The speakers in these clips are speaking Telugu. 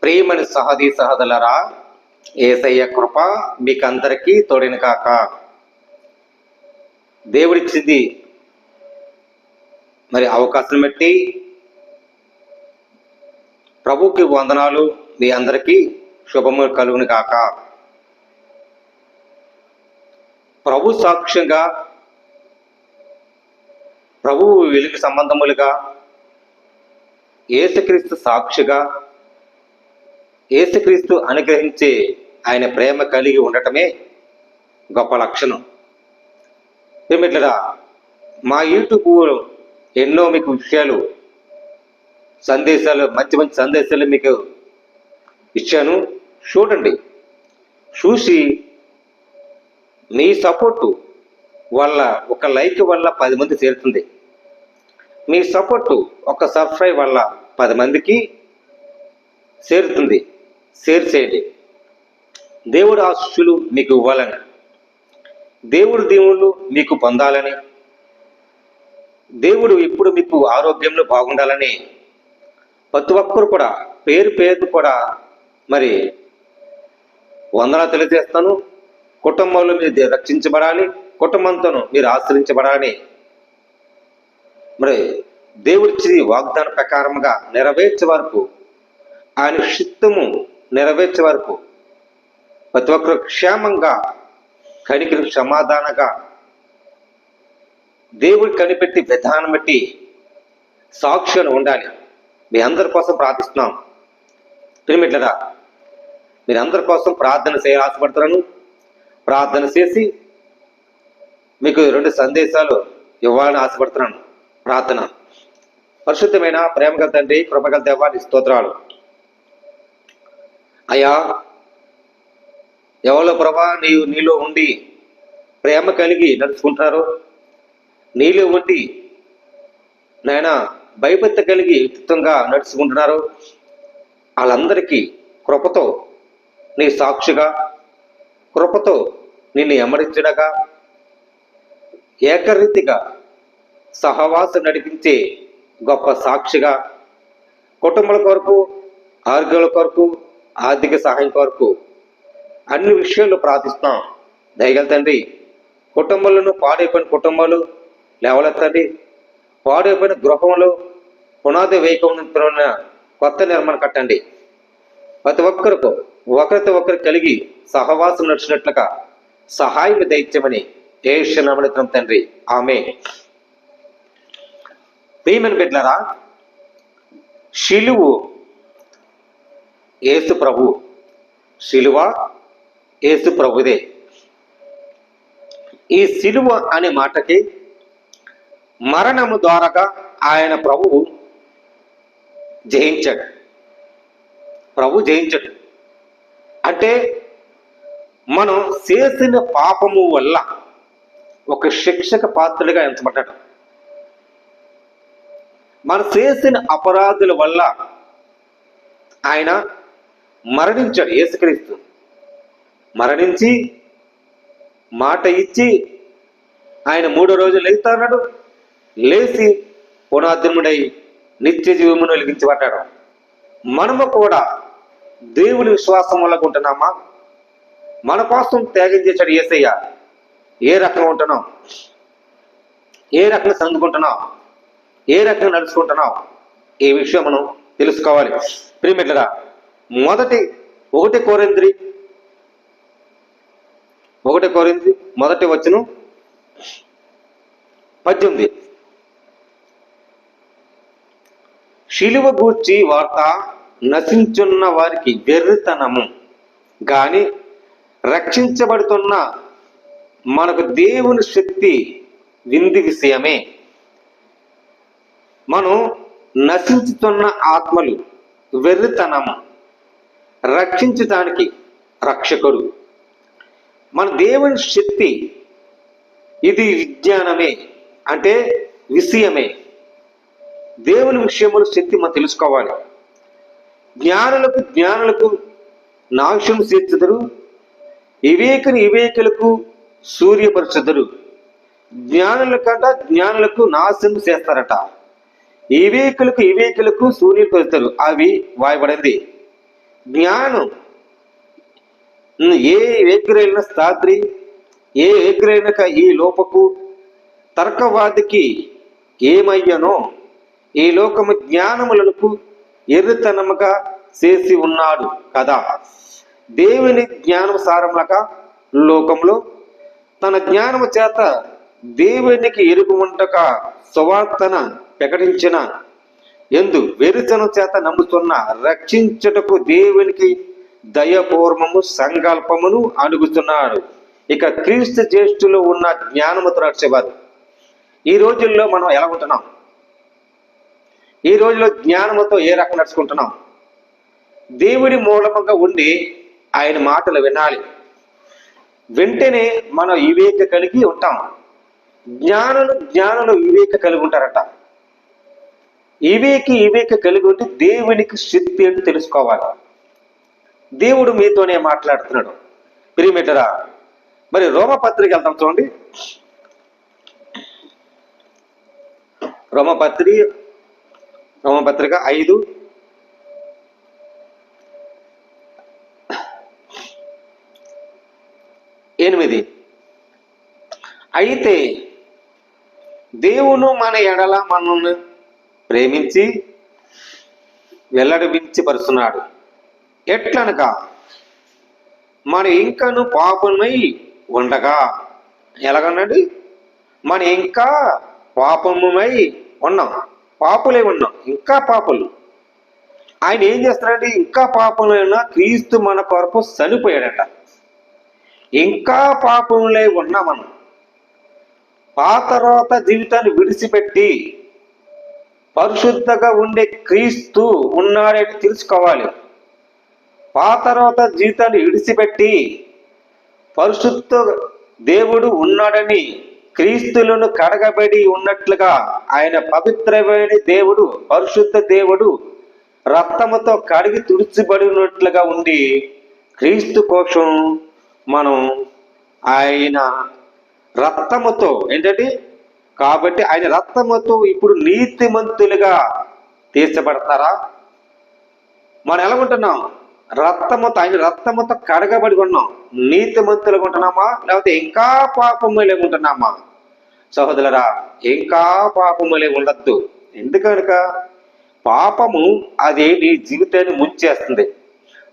ప్రియమని సహదీ సహదలరా, యేసయ్య కృప మీకందరికీ తోడిన కాక. దేవుడిచ్చింది మరి అవకాశం బట్టి ప్రభుకి వందనాలు. మీ అందరికీ శుభము కలుగును కాక. ప్రభు సాక్ష్యంగా, ప్రభువు వెలుగు సంబంధములుగా, యేసుక్రీస్తు సాక్షిగా, యేసుక్రీస్తు అనుగ్రహించే ఆయన ప్రేమ కలిగి ఉండటమే గొప్ప లక్షణం. ఏమిట్లరా, మా యూట్యూబ్ ఎన్నో మీకు విషయాలు, సందేశాలు, మంచి మంచి సందేశాలు మీకు ఇచ్చాను. చూడండి, చూసి మీ సపోర్టు వల్ల, ఒక లైక్ వల్ల 10 మంది చేరుతుంది. మీ సపోర్టు, ఒక సబ్స్క్రైబ్ వల్ల 10 మందికి చేరుతుంది. షేర్ చేయండి. దేవుడు ఆశీస్సులు మీకు ఇవ్వాలని, దేవుళ్ళు మీకు పొందాలని, దేవుడు ఇప్పుడు మీకు ఆరోగ్యంలో బాగుండాలని ప్రతి ఒక్కరు కూడా పేరు పేరు కూడా మరి వందనాలు తెలియజేస్తాను. కుటుంబంలో మీరు రక్షించబడాలి, కుటుంబంతో మీరు ఆశ్రయించబడాలని మరి దేవుడిచ్చి వాగ్దాన ప్రకారంగా నెరవేర్చే వరకు, ఆయన చిత్తము నెరవేర్చే వరకు ప్రతి ఒక్కరు క్షేమంగా, కనికిరి సమాధానంగా దేవుడు కనిపెట్టి విధానం బట్టి సాక్షులు ఉండాలి. మీ అందరి కోసం ప్రార్థిస్తున్నాం. ప్రియమిట్లరా, మీరందరి కోసం ప్రార్థన చేయాలి ఆశపడుతున్నాను. ప్రార్థన చేసి మీకు 2 సందేశాలు ఇవ్వాలని ఆశపడుతున్నాను. ప్రార్థన. పరిశుద్ధమైన ప్రేమగల తండ్రి, కృపగల దేవా, నీ స్తోత్రాలు అయ్యా. ఎవరో ప్రభా నీలో ఉండి ప్రేమ కలిగి నడుచుకుంటున్నారు, నీలో ఉండి నాయన భయభక్తి కలిగి వ్యక్తిత్వంగా నడుచుకుంటున్నారు, వాళ్ళందరికీ కృపతో నీ సాక్షిగా, కృపతో నిన్ను ఎమ్మడించడగా, ఏకరీతిగా సహవాసం నడిపించే గొప్ప సాక్షిగా, కుటుంబాల కొరకు, ఆరోగ్యాల కొరకు, ఆర్థిక సహాయం కొరకు అన్ని విషయాల్లో ప్రార్థిస్తున్నాం. దయగల తండ్రి, కుటుంబాలను, పాడైపోయిన కుటుంబాలు లేవలెత్తండి. పాడైపోయిన గృహంలో పునాది వేయకుండా కొత్త నిర్మాణం కట్టండి. ప్రతి ఒక్కరికి ఒకరితో ఒకరు కలిగి సహవాసం నడిచినట్లుగా సహాయం దయచేయమని యేసు నామమున తండ్రి, ఆమేన్. ప్రియమైన బిడ్డలారా, శిలువు యేసు ప్రభు, శిలువ యేసు ప్రభుదే. ఈ శిలువ అనే మాటకి మరణము ద్వారాగా ఆయన ప్రభువు జయించాడు. ప్రభు జయించాడు అంటే మనం చేసిన పాపము వల్ల ఒక శిక్షక పాత్రుడిగా ఎంచబడ్డాడు. మనం చేసిన అపరాధుల వల్ల ఆయన మరణించాడు. యేసుక్రీస్తు మరణించి మాట ఇచ్చి ఆయన 3వ రోజు లేస్తాడు. లేచి పునరుద్ధరణుడై నిత్య జీవమును వెలిగించబడ్డాడు. మనము కూడా దేవుని విశ్వాసం వల్ల ఉంటున్నామా? మన కోసం త్యాగం చేశాడు యేసయ్య. ఏ రకంగా ఉంటున్నాం? ఏ రకంగా సందుకుంటున్నాం? ఏ రకంగా నడుచుకుంటున్నాం? ఈ విషయం మనం తెలుసుకోవాలి. ప్రియమిత్రులారా, 1 కొరింథీ 1 వచనం 18. శిలువ గూర్చి వార్త నశించున్న వారికి వెర్రితనము గాని, రక్షించబడుతున్న మనకు దేవుని శక్తి వింది విషయమే. మనం నశించుతున్న ఆత్మలు వెర్రితనము, రక్షించడానికి రక్షకుడు మన దేవుని శక్తి. ఇది విజ్ఞానమే, అంటే విషయమే. దేవుని విషయములు శక్తి మనం తెలుసుకోవాలి. జ్ఞానులకు నాశం చేర్చుదురు, వివేకులకు సూర్యపరచుదురు. జ్ఞానులకు నాశనం చేస్తారట. వివేకులకు సూర్యులు పెడతారు. అవి వాయబడింది. జ్ఞానం ఏ ఎగ్గురైన స్థాత్రి, ఏ ఎగ్గురైనక ఈ లోపకు తర్కవాదికి ఏమయ్యనో ఈ లోకము జ్ఞానములకు ఎర్రితనముగా చేసి ఉన్నాడు కదా. దేవుని జ్ఞానం సారములక లోకంలో తన జ్ఞానము చేత దేవునికి ఎరుగుముంటక సువార్తన ప్రకటించిన ఎందు వెరితనం చేత నమ్ముతున్న రక్షించుటకు దేవునికి దయపూర్వము సంకల్పమును అడుగుతున్నాడు. ఇక క్రీస్తు జ్యేష్ఠులో ఉన్న జ్ఞానముతో రక్షవారు. ఈ రోజుల్లో మనం ఎలా ఉంటున్నాం? ఈ రోజులో జ్ఞానముతో ఏ రకం నడుచుకుంటున్నాం? దేవుడి మూలముగా ఉండి ఆయన మాటలు వినాలి. వెంటనే మనం వివేక కలిగి ఉంటాం. జ్ఞానులు వివేక కలిగి ఉంటారట. వివేక కలిగి ఉంటే దేవునికి శక్తి అని తెలుసుకోవాలి. దేవుడు మీతోనే మాట్లాడుతున్నాడు. ప్రియమిత్రులారా, మరి రోమపత్రిక వెళ్తాం చూడండి. రోమపత్రిక 5:8. అయితే దేవుడు మన ఎడల మనల్ని ప్రేమించి వెల్లడిపించపరుస్తున్నాడు. ఎట్లనగా మన ఇంకను పాపమై ఉండగా, ఎలాగన్నాడు? మన ఇంకా పాపముమై ఉన్నాం, పాపులే ఉన్నాం, ఇంకా పాపులు. ఆయన ఏం చేస్తున్నాడు? ఇంకా పాపములైనా క్రీస్తు మన కొరకు చనిపోయాడట. ఇంకా పాపములై ఉన్నా మనం పాతరోత జీవితాన్ని విడిచిపెట్టి పరిశుద్ధంగా ఉండే క్రీస్తు ఉన్నాడని తెలుసుకోవాలి. పాతరోత జీవితాన్ని విడిచిపెట్టి పరిశుద్ధ దేవుడు ఉన్నాడని, క్రీస్తులను కడగబడి ఉన్నట్లుగా ఆయన పవిత్రమైన దేవుడు, పరిశుద్ధ దేవుడు రక్తముతో కడిగి తుడిచిబడి ఉన్నట్లుగా ఉండి క్రీస్తు కోసం మనం ఆయన రక్తముతో ఏంటంటే కాబట్టి ఆయన రక్తముతో ఇప్పుడు నీతిమంతులుగా తీర్చబడతారా? మనం ఎలా ఉంటున్నాం? రక్తముతో, ఆయన రక్తముతో కడగబడి ఉన్నాం. నీతిమంతులుగా ఉంటున్నామా, లేకపోతే ఇంకా పాపములే ఉంటున్నామా? సహోదరులారా, ఇంకా పాపములే ఉండద్దు. ఎందుకనుక పాపము అది నీ జీవితాన్ని ముంచేస్తుంది.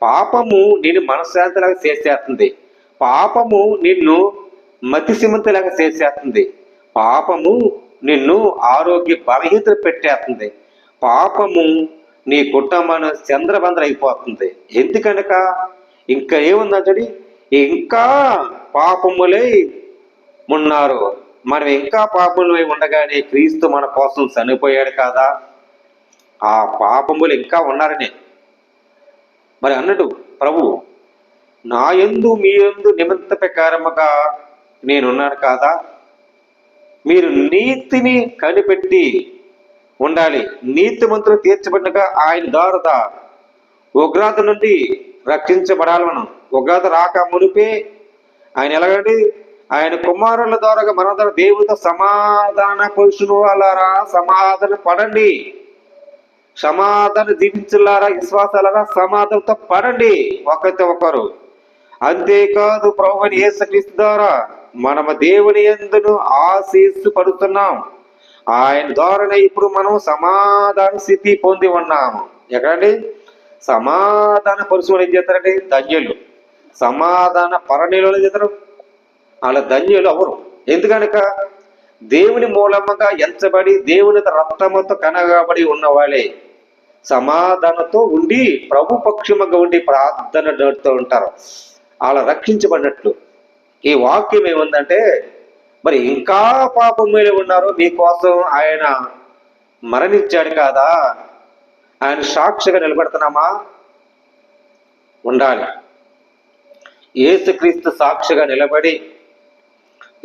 పాపము నేను మనశ్శాంతిలాగా చేసేస్తుంది. పాపము నిన్ను మతిసిమంతలాగా చేసేస్తుంది. పాపము నిన్ను ఆరోగ్య బలహీనత పెట్టేస్తుంది. పాపము నీ కుటుంబాన్ని చంద్రబందర అయిపోతుంది. ఎందుకనక ఇంకా ఏముందంటే ఇంకా పాపములై ఉన్నారు. మనం ఇంకా పాపములై ఉండగానే క్రీస్తు మన కోసం చనిపోయాడు కదా. ఆ పాపములు ఇంకా ఉన్నారనే మరి అన్నట్టు ప్రభు, నా యందు మీ యందు నిమిత్త ప్రకారముగా నేనున్నాను కాదా? మీరు నీతిని కనిపెట్టి ఉండాలి. నీతిమంతులు తీర్చబడినగా ఆయన ద్వారా ఉగ్రత నుండి రక్షించబడాలి. మనం ఉగ్రత రాక మునిపే ఆయన ఎలాగండి ఆయన కుమారుల ద్వారా మన ద్వారా దేవుడితో సమాధాన పురుషులు వాళ్ళారా సమాధాన పడండి, సమాధాన దీవించులారా విశ్వాసాలారా సమాధానంతో పడండి ఒకరితో ఒకరు. అంతేకాదు ప్రభువుని యేసుక్రీస్తు ద్వారా మనము దేవుని యందును ఆశీస్సు పడుతున్నాం. ఆయన ద్వారానే ఇప్పుడు మనం సమాధాన స్థితి పొంది ఉన్నాము. ఎక్కడండి? సమాధాన పరుషులు ఏం చేస్తారండి? ధన్యులు. సమాధాన పరణిలో ఏం చేస్తారు? అలా ధన్యులు ఎవరు? ఎందుకనక దేవుని మూలముగా ఎంచబడి దేవుని రక్తముతో కనగబడి ఉన్నవాళ్ళే సమాధానంతో ఉండి ప్రభు పక్షముగా ఉండి ప్రార్థన నడుతూ ఉంటారు. అలా రక్షించబడినట్లు ఈ వాక్యం ఏముందంటే, మరి ఇంకా పాపం మీద ఉన్నారు, మీకోసం ఆయన మరణించాడు కాదా, ఆయన సాక్షిగా నిలబెడుతున్నామా? ఉండాలి. యేసుక్రీస్తు సాక్షిగా నిలబడి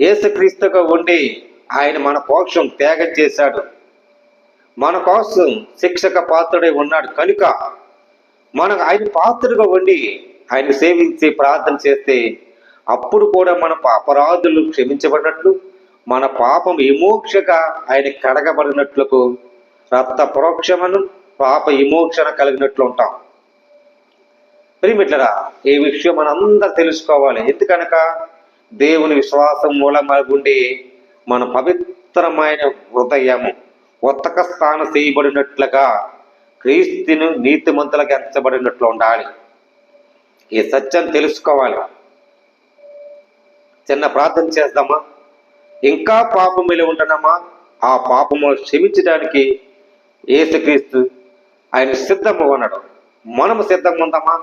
యేసుక్రీస్తుగా ఉండి ఆయన మన కోసం త్యాగం చేశాడు. మన కోసం శిక్షక పాత్రుడై ఉన్నాడు కనుక మనం ఆయన పాత్రుడుగా ఉండి ఆయన సేవించి ప్రార్థన చేస్తే అప్పుడు కూడా మన అపరాధులు క్షమించబడినట్లు, మన పాపం విమోక్షగా ఆయన కడగబడినట్లకు, రక్త ప్రోక్షమను పాప విమోక్షణ కలిగినట్లు ఉంటాం. ప్రియమిట్లరా, ఈ విషయం మనందరూ తెలుసుకోవాలి. ఎందుకనక దేవుని విశ్వాసం మూలమగుండి మన పవిత్రమైన హృదయము ఉత్తక స్థానం చేయబడినట్లుగా క్రీస్తును నీతిమంతులకు ఎంచబడినట్లు ఉండాలి. ఈ సత్యం తెలుసుకోవాలి. చిన్న ప్రార్థన చేద్దామా? ఇంకా పాపములో ఉంటున్నామా? ఆ పాపము క్షమించడానికి యేసుక్రీస్తు ఆయన సిద్ధంగా ఉన్నాడు. మనము సిద్ధంగా ఉందామా?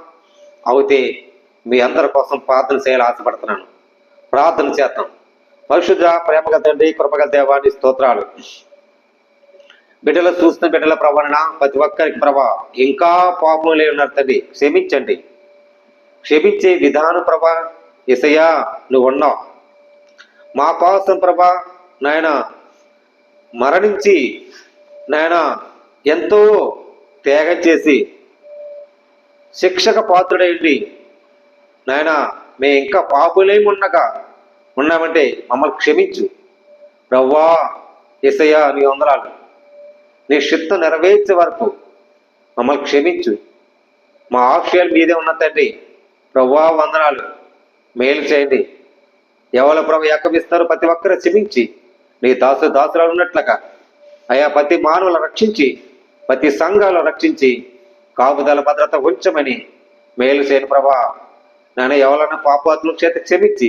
అయితే మీ అందరి కోసం ప్రార్థన చేయాలని ఆశపడుతున్నాను. ప్రార్థన చేద్దాం. పరిశుద్ధ ప్రేమగల తండ్రి, కృపగల దేవాన్ని స్తోత్రాలు. బిడ్డలు చూస్తున్న బిడ్డల ప్రభాన ప్రతి ఒక్కరికి ప్రభా ఇంకా పాపములే ఉన్నారు తండ్రి, క్షమించండి. క్షమించే విధానం ప్రభా యేసయ్యా నువ్వు ఉన్నావు మా కోసం ప్రభా. నాయన మరణించి నాయన ఎంతో త్యాగం చేసి శిక్షక పాత్రుడైంది నాయన. మేము ఇంకా పాపులేమి ఉన్నామంటే మమ్మల్ని క్షమించు ప్రవ్వా. యేసయ్యా నీ వందనాలు. నీ చిత్తం నెరవేర్చే వరకు మమ్మల్ని క్షమించు. మా ఆశయాలు మీదే ఉన్న తండ్రి ప్రవ్వా, వందనాలు. మేలు చేయండి. ఎవరు ప్రభు ఎక్కవిస్తారు ప్రతి ఒక్కరు క్షమించి నీ దాసురాలు ఉన్నట్లుగా అయా ప్రతి మానవులు రక్షించి ప్రతి సంఘాలు రక్షించి కాపుదల భద్రత ఉంచమని మేలు చేయని ప్రభా. నాన్న ఎవరన్నా పాపాత్మల చేత క్షమించి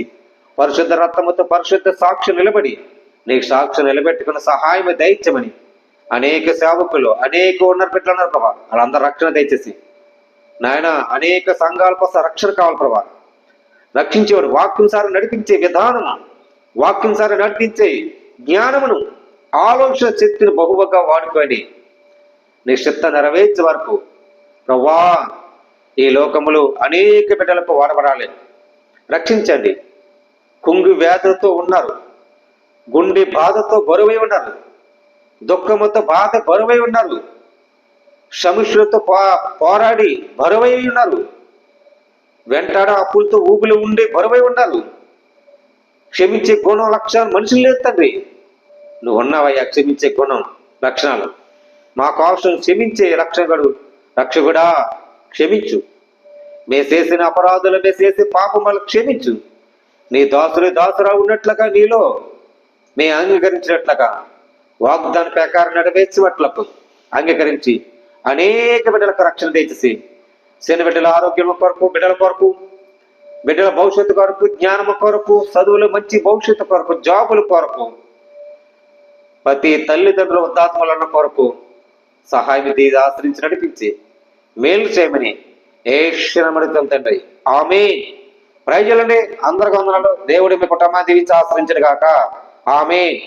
పరిశుద్ధ రక్తముతో పరిశుద్ధ సాక్షి నిలబడి నీకు సాక్షి నిలబెట్టుకున్న సహాయం దయచమని అనేక సేవకులు అనేక ఉన్నత బిడ్డలు ఉన్నారు ప్రభా. వాళ్ళందరూ రక్షణ దయచేసి నాయన అనేక సంఘాల కోసం రక్షణ కావాలి ప్రభా. రక్షించేవాడు వాక్యంసారి నడిపించే విధానము, వాక్యంసారి నడిపించే జ్ఞానమును, ఆలోచన శక్తిని బహువుగా వాడుకోండి. నీ చిత్తం నెరవేర్చే వరకు ప్రభా ఈ లోకములు అనేక బిడ్డలకు వాడబడాలి. రక్షించండి. కుంగు వ్యాధులతో ఉన్నారు, గుండె బాధతో బరువై ఉన్నారు, దుఃఖముతో బాధ బరువై ఉన్నారు, సమస్యలతో పోరాడి బరువై ఉన్నారు, వెంటాడ అప్పులతో ఊపిలో ఉండి బరువై ఉన్నారు. క్షమించే గుణం లక్షణాలు మనుషులు లేదు తండ్రి. నువ్వు ఉన్నావయ్యా క్షమించే గుణం లక్షణాలు. మా కోసం క్షమించే రక్షకుడా క్షమించు. మేము చేసిన అపరాధులు, మేము చేసే పాపములు క్షమించు. నీ దాసురా ఉన్నట్లుగా నీలో మేము అంగీకరించినట్లుగా వాగ్దాన ప్రకారం నెరవేర్చినట్లకు అంగీకరించి అనేక బిడ్డలకు రక్షణ తెచ్చేసి చిన్న బిడ్డల ఆరోగ్యం కొరకు, బిడ్డల కొరకు, బిడ్డల భవిష్యత్తు కొరకు, జ్ఞానము కొరకు, చదువులు మంచి భవిష్యత్తు కొరకు, జాబుల కొరకు, ప్రతి తల్లిదండ్రుల ఉద్దాత్మలన్న కొరకు సహాయం తీసి ఆశ్రయించి నడిపించి మేలు చేయమని ఏషనమడుతాం తండ్రి. ఆమేన్. ప్రజలండి అందరికి వందనాలు. దేవుడి మీ కుటుంబాన్ని దీవించి ఆశ్రయించడు గాక. ఆమేన్.